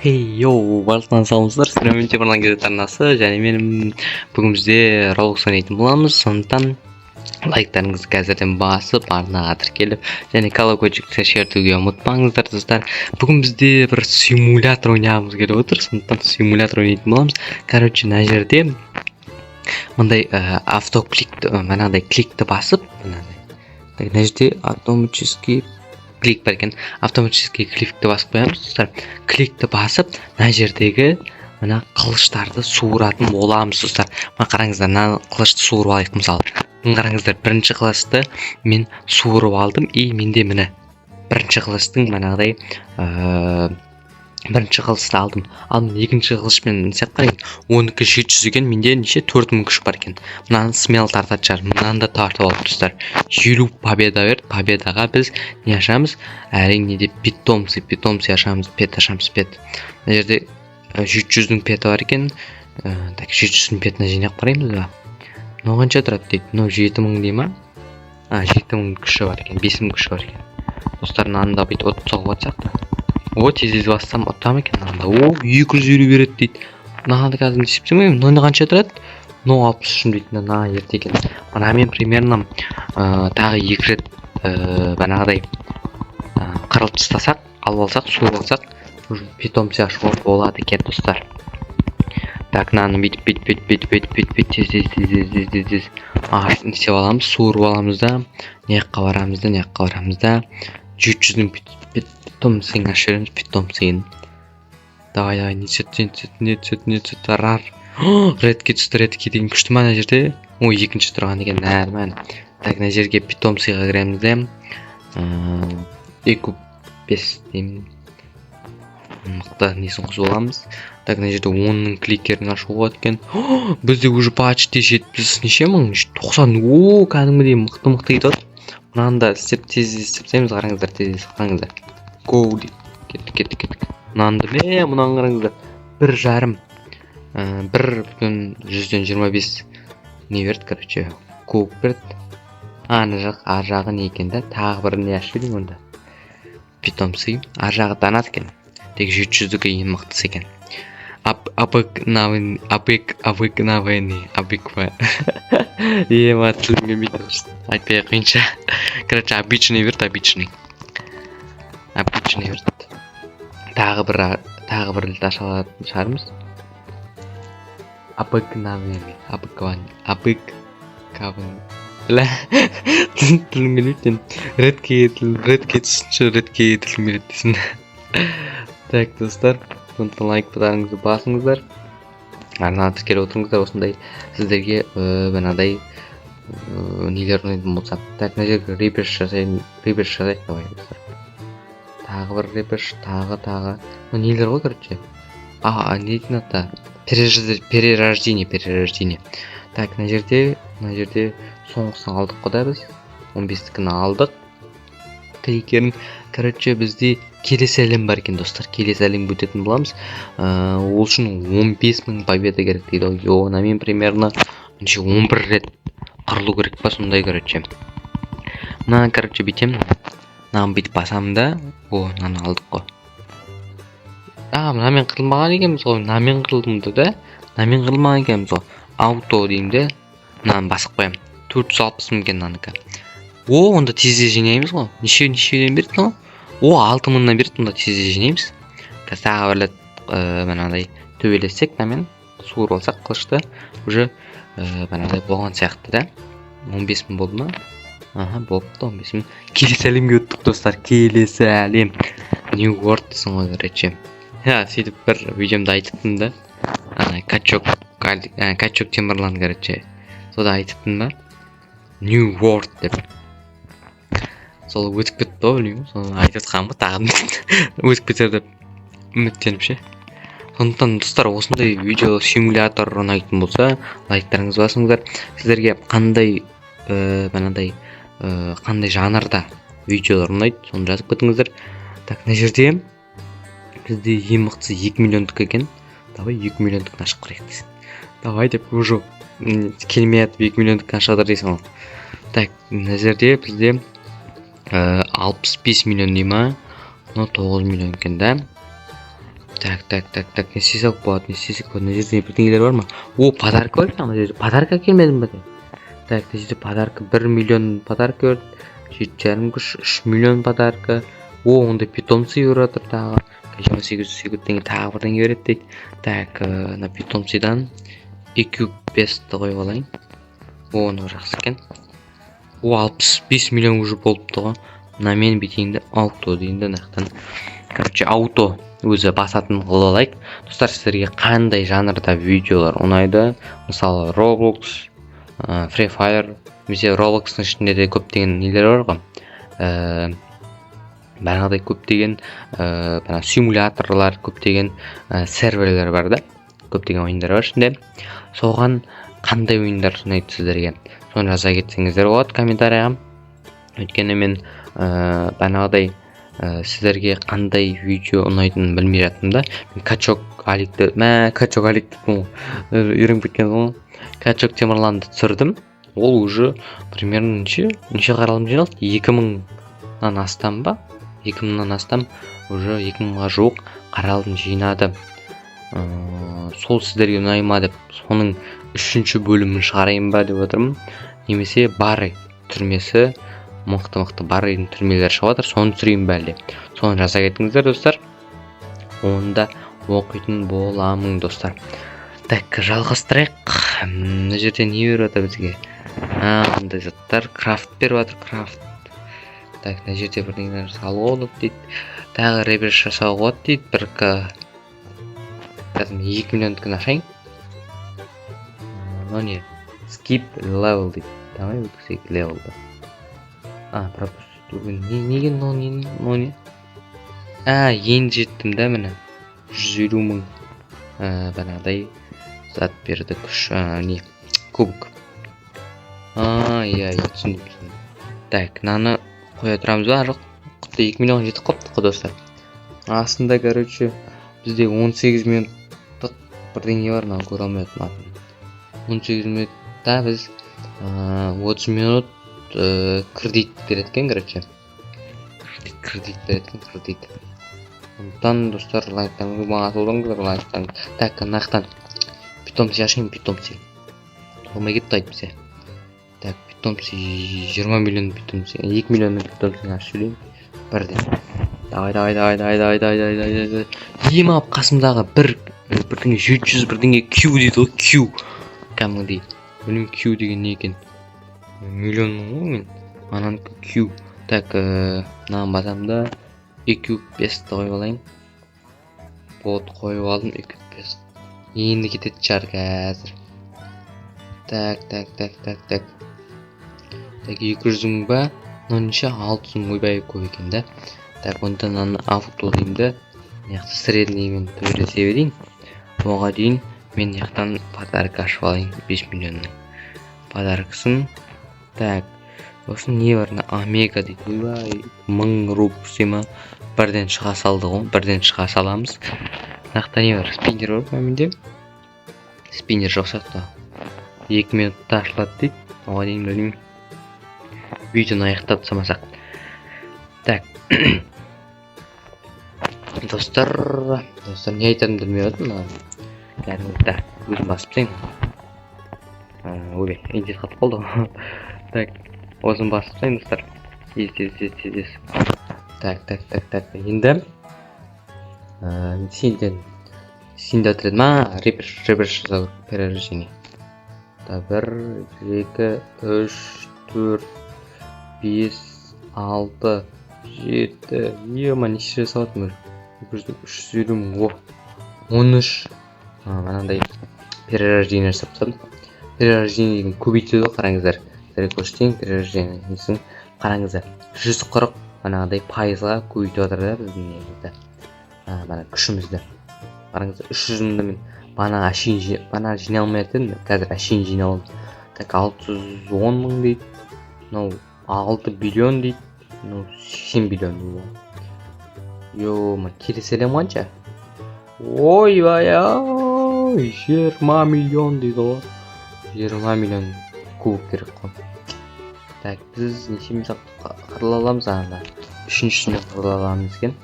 Йоу, барлықтарыңызға саламатсыздар. Сіздермен Темірлан Кезет арнасы және мен бүгін бізде Roblox ойнайтын боламыз. Сондықтан лайктарыңызды қазірден басып, арнаға тіркеліп, және колокольчикті шертуге ұмытпаңыздар, достар. Бүгін бізде бір симулятор ойнағымыз келіп отыр. Сондықтан симулятор ойнайтын боламыз. Мына жерде мындай автокликті, мынандай кликті басып, мына жерде автоматический клик бар екен. Автоматический кликті басып қоямыз, достар. Кликті басып, мына жердегі мына қылыштарды суыратын боламыз, достар. Мына қараңыздар, мына қылышты суырып алайық, мысалы. Мына қараңыздар, бірінші қылышты мен суырып алдым, менде міне бірінші қылыштың манағыдай бірінші қылышты алдым. Ал екінші қылышпен сәт қарайын, 12.700 екен, менде неше 4000 күш бар екен. Мынаны смел тартатын шығар. Мынаны да тартып алып, достар. 50 победа берді. Победаға біз не ашамыз? Әрине де питомцы ашамыз, пет ашамыз, пет. Мына жерде 700-дің петі бар екен. Так, 700-дің петіне жинап қараймыз ба? Мынау қанша тұрады дейді. Мынау 7000 дей ма? 7000 күші бар екен, 5000 күші бар екен. Достар, мынаны да бүйтіп от соғып атсақ та. Тез бассам ұттам екен. 250 береді дейді. Мынаны қазір есептемеймін. Мынау қанша тұрады? Мынау 63 дейді. Мына ерте екен. Мына мен примерно тағы 2 рет бағанағыдай қырылып тастасақ, алып алсақ, суырып алсақ, питомцы ашуға болады екен, достар. Так, мынаны бүйтіп тез артын істеп аламыз, суырып аламыз да, неққа барамыз да, 700-дің питомцыйын ашып береміз, питомцыйын. Давай, не түсет, рар. Редке түсті, редке деген күшті ма мына жерде? Екінші тұрған екен, нәрмән. Так, мына жерге питомцыйға кіреміз де, екіп 5 деймін. Мықты несін қосып аламыз. Так, мына жерде 10-ның кликерін ашуға болады екен. Бізде уже почти 70 неше мың? 90. Кәдімгідей мықты кетіп отыр. Мынаны да тез істепсеміз, қараңыздар, тез қараңыздар. Гоу дейді. Кеттік. Мынаны қараңыздар. 1,125 не берді, короче. Коук берді. Ар жағы не екен да? Тағы бір не ашып едім онда. Питомцы. Ар жағы донат екен. Тек 700-дікі ең мықтысы екен. Обыкновенный. Ема, тілім келмейді. Айтпай қойынша. Короче, обычный берді, обычный берді. Тағы бір літ аша алатын шығармыз. Обыкновенный. Тілім келмейді. Редке түсінші, редке тілім келмейді дейсін. Так, достар, сондықтан лайктарыңызды басыңыздар. Арнаға тіркеліп отырыңыздар, осындай сіздерге бағанағыдай нелер ойнайтын болсам. Так, мына жерге реберш жасайық, давай, достар. Тағы бір реберш, тағы. Нелер ғой, короче. Не дейтін ата? Перерождение. Так, мына жерде соңғысын алдық қода біз. 15-тікіні алдық. Кликерін, короче, бізде келесі әлем бар екен, достар. Келесі әлем өтетін боламыз. Ол үшін 15.000 победа керек дейді. Мен примерно 11 рет қырылу керек па, сондай, короче. Мына, короче, бүйтем. Мынаны бүйтіп басам да. Мынаны алдық қой. Мынамен қырылмаған екенбіз ғой. Мынамен қырылдым да. Мынамен қырылмаған екенбіз ғой. Ауто деймін де. Мынаны басып қоям. 460.000 екен мынаныкі. Онда тезде жинаймыз ғой. Нешеден берді ғой? 6000-нан берді, онда тезде жинаймыз. Қазір тағы бірлет бағанағыдай төбелессек, мынамен суырып алсақ қылышты, уже бағанағыдай болған сияқты да. 15.000 болды ма? Болыпты, 15.000. Келесі әлемге өттік, достар. Келесі әлем. New World дейсің ғой, короче. Сөйтіп бір видеомда айтыптым да. Качок Темірлан, короче. Сода айтыптым да. New World деп. Сол өтіп кетті ғой, білмеймін. Соны айтып ба, тағы өтіп кетер деп үміттеніп ше. Сондықтан, достар, осындай видео симулятор ұнайтын болса, лайктарыңыз басыңыздар. Сіздерге қандай жанрда видеолар ұнайды, соны жазып кетіңіздер. Так, мына жерде бізде ең мықтысы 2 миллиондық екен. Давай 2 миллиондық ашып қарайық дейсің. Давай деп уже келмей атып 2 миллиондық ашады дейсің ғой. Так, мына жерде бізде 65 миллион дей ма? 9 миллион екен да. Так. Не істесек болады, не істесек болады. Мына жерде бірдеңелер бар ма? О, подарка бар екен, мына жерде. Подарка әкелмедім бе? Так, мына жерде подарка 1 миллион подарка бар. 7,5 күш, 3 миллион подарка. О, онда питомцы беріп жатыр тағы. Конечно, 800 теңге тағы бірдеңе береді дейді. Так, мына питомцыдан EQ Best қойып алайын. О, оны жақсы екен. О, 65 миллион уже болыпты ғой. Мына мен бүйтейін ауто дейін де нақтан. Короче, ауто өзі басатын қылып алайық. Достар, сіздерге қандай жанрда видеолар ұнайды? Мысалы, Roblox, Free Fire, немесе Roblox'ның ішінде де көптеген нелер бар ғой. Бағанадай көптеген симуляторлар, көптеген серверлер бар да. Көптеген ойындар бар ішінде. Соған қандай ойындар ұнайды сіздерге? Соны жаза кетсеңіздер болады комментарияға. Өйткені мен бағанадай сіздерге қандай видео ұнайтынын білмей жаттым да. Мен качок аликті үйреніп кеткен ғой. Качок Темірланды түсірдім. Ол уже примерно неше қаралым жиналды? 2000-нан астам ба? 2000-нан астам, уже 2000-ға жуық қаралым жинады. Сол сіздерге ұнай ма деп, соның 3-ші бөлімін шығарайын ба деп отырмын. Немесе Барри түрмесі, мықты Барридің түрмелері шығып жатыр, соны түсірейін бе әлде. Соны жаза кетіңіздер, достар. Онда оқитын боламын, достар. Так, жалғастырайық. Мына жерде не беріп жатыр бізге? Мындай заттар, крафт беріп жатыр, крафт. Так, мына жерде бірдеңелер салуға болады дейді. Тағы реберш жасауға болады дейді. Қазір 2 миллиондікін ашайын. Но не, skip level дейді. Давай өткізейік левелді. Пропусту. Неге но не? Енді жеттім да міне. 150 мың бағанадай зат берді, күш, не, кубок. Иә, түсіндім. Так, мынаны қоя тұрамыз ба? Жоқ, 2 миллион жетіп қоптық қой, достар. Астында, короче, бізде 18 минуттық бірдеңе бар, мынаны көре алмайтын. 18 минутта біз 30 минут кредит береткен, короче. Кредит. Ондан, достар, лайктан маған атылдыңыздар, лайктан. Так, нақтан питомцы ашайын, питомцы. Толмай кетті айтып бізге. Так, питомцы 20 миллион питомцы, 2 миллионның питомцыны ашып жүрейін. Бірден. Давай. Ем алып қасымдағы бірдеңе 700 бірдеңе Q дейді ғой, Q. Кәдімгідей. Білмеймін Q деген не екен. Миллионның ғой мен. Анан Q. Так, мынаған басамда EQ Best қойып алайын. Бот қойып алдым, EQ Best. Енді кетеді шығар қазір. Так. Так, 200 мың ба? Нонша 600 мың ойбай көп екен да. Так, онда мынаны авто деймін да. Яқты среднеймен төлесе берейін. Оға дейін мен яқтан подарка ашып алайын, 5 миллионның подаркасын. Так, осын не бар? Омега дейді. Ойбай, 1000 рубл ма? Бірден шыға салды ғой, бірден шыға саламыз. Нақта не бар? Спиннер бар ма менде? Спиннер жоқ сияқты. 2 минутта ашылады дейді. Оға дейін білмеймін. Видеоны аяқтап тастамасақ. Так. Достар, не айтарымды білмей отырмын. Кәдімгі, өзім басып тастайын. Ойбай, индет қатып қалды ғой. Так, өзім басып тастайын, достар. Ес. Так. Енді сенде өтіреді ма? Реберш жазау перерождение. 1, 2, 3, 4, 5, 6, 7. Ема, неше жасауатым өр? 350 мың. 13. Манандай перерождение жасап тастадым. Перерождениені көбейтеді, қараңыздар. Көрсетейін, перерождение несін қараңыздар. 140 манағыдай пайызға көбейтіп отыр да біздің негізді. Мана күшімізді. Қараңыздар, 300 мыңды мен бана жинай алмай еттім, қазір әшейін жинау. Так, 610 мың дейді. 6 биллион дейді. 80 биллион дейді. Йома, келеселем қанша? Ойбай-ай, 20 миллион дейді ғой. 20 миллион кубок керек қой. Так, біз нешеміз қырыла аламыз ағында. 3-шісін қырыла аламыз екен.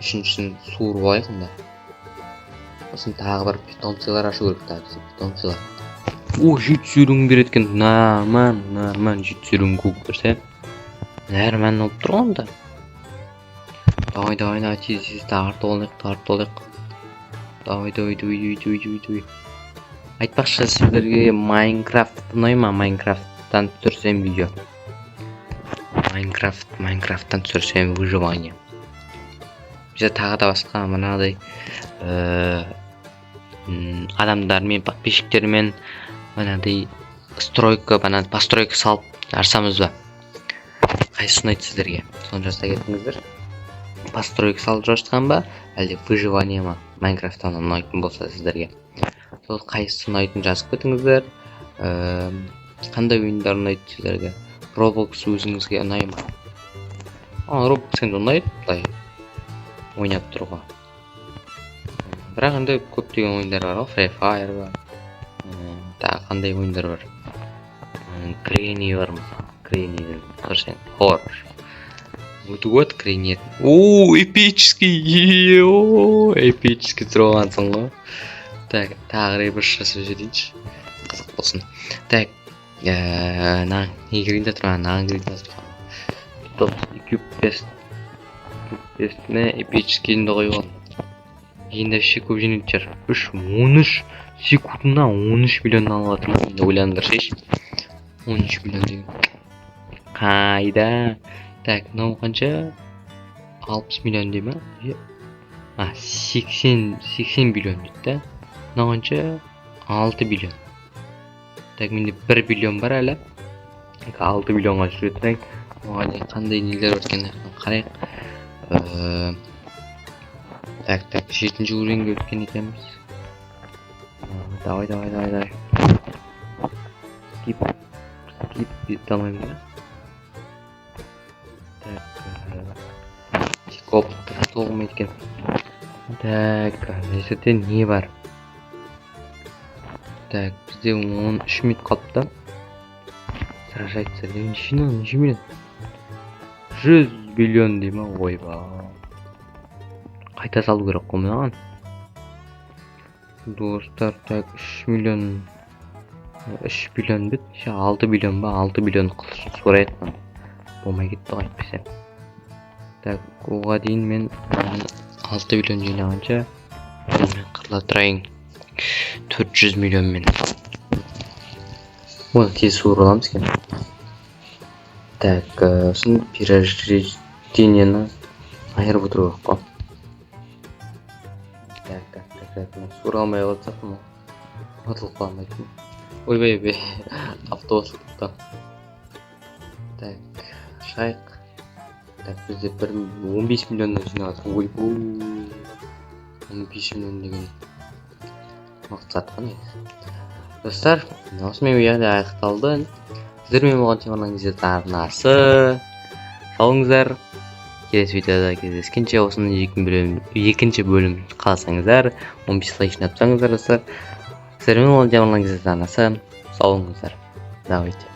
3-шісін суырып алайық онда. сосын тағы бір питомцилар ашу керек та бізде питомцилар. О, жетісүрің береді екен. Норман жетісүрің көк берсе. Норман болып тұр ғой онда. Давай, тез тартып алайық. Давай. Айтпақшы сіздерге Майнкрафт ұнай ма? Майнкрафттан түсірсем видео. Майнкрафттан түсірсем выживание. Бізде тағы да басқа мынадай адамдармен, подписчиктермен мынадай постройка салып жарысамыз ба? Қайсысы ұнайды сіздерге? Соны жаза кетіңіздер. Постройка салып жарысқан ба, әлде выживание ма? Майнкрафттан ұнайтын болса сіздерге. Сол қайсысы ұнайтын жазып кетіңіздер. Қандай ойындар ұнайды сіздерге? Roblox өзіңізге ұнай ма? Roblox енді ұнайды, былай ойнап тұруға. Бірақ енді көптеген ойындар бар ғой, Free Fire бар. Тағы қандай ойындар бар? Granny бар мысалы. Granny көрсең, хоррор. Вот Granny. Эпический тұрғансың ғой. Так, тағы бір жасап жіберейінші. Қызық болсын. Так, игрінде тұрған. Топ Cube Best'іне эпическийінде қойған. Енді вообще көп жинайды жар. 13 секундына 13 миллион алып жатыр. Енді ойландыршы. 13 миллион деген. Қайда? Так, мынау қанша? 60 миллион дей ма? 80 миллион дейді да. Мынау қанша? 6 миллион. Так, менде 1 миллион бар әлі. 6 миллионға жүретін. Оған қандай нелер өткен қарайық. Так, 7-ші уровеньге өткен екенбіз. Давай. Skip ете алмаймын да. Так, коптер толмайды екен. Так, неседе не бар? Так, бізде 13 минут қалыпты. Сражается. Неше миллион? 100 миллион дей ма? Ойба. Қайта салу керек қой мынаған. Достар, так, 3 миллион бит. 6 миллион ба? 6 миллион сұрайық мына. Болмай кетті ғой әйтпесе. Так, оға дейін мен 6 миллион жинағанша мен қырыла тұрайын. 400 миллион мен. Оны тез суырып аламыз екен. Так, сосын перерождениені айырып отыру керек қой. Так, суыра алмай қалсақ мына ұтылып қалмайтын. Ойбай, автобус ұтылды. Так, шайық. Так, бізде 15 миллионнан жинағатыр. Ойбой, 15 миллион деген мақсат қана. Достар, осымен видео аяқталды. Сіздермен болған темірлеріңізде арнасы. Салыңыздар. Келесі видеода кездескенше осының екінші бөлім қаласаңыздар, 15 лайк жинап тастаңыздар достар. Сіздермен болған темірлеріңізде арнасы. Салыңыздар. Давайте.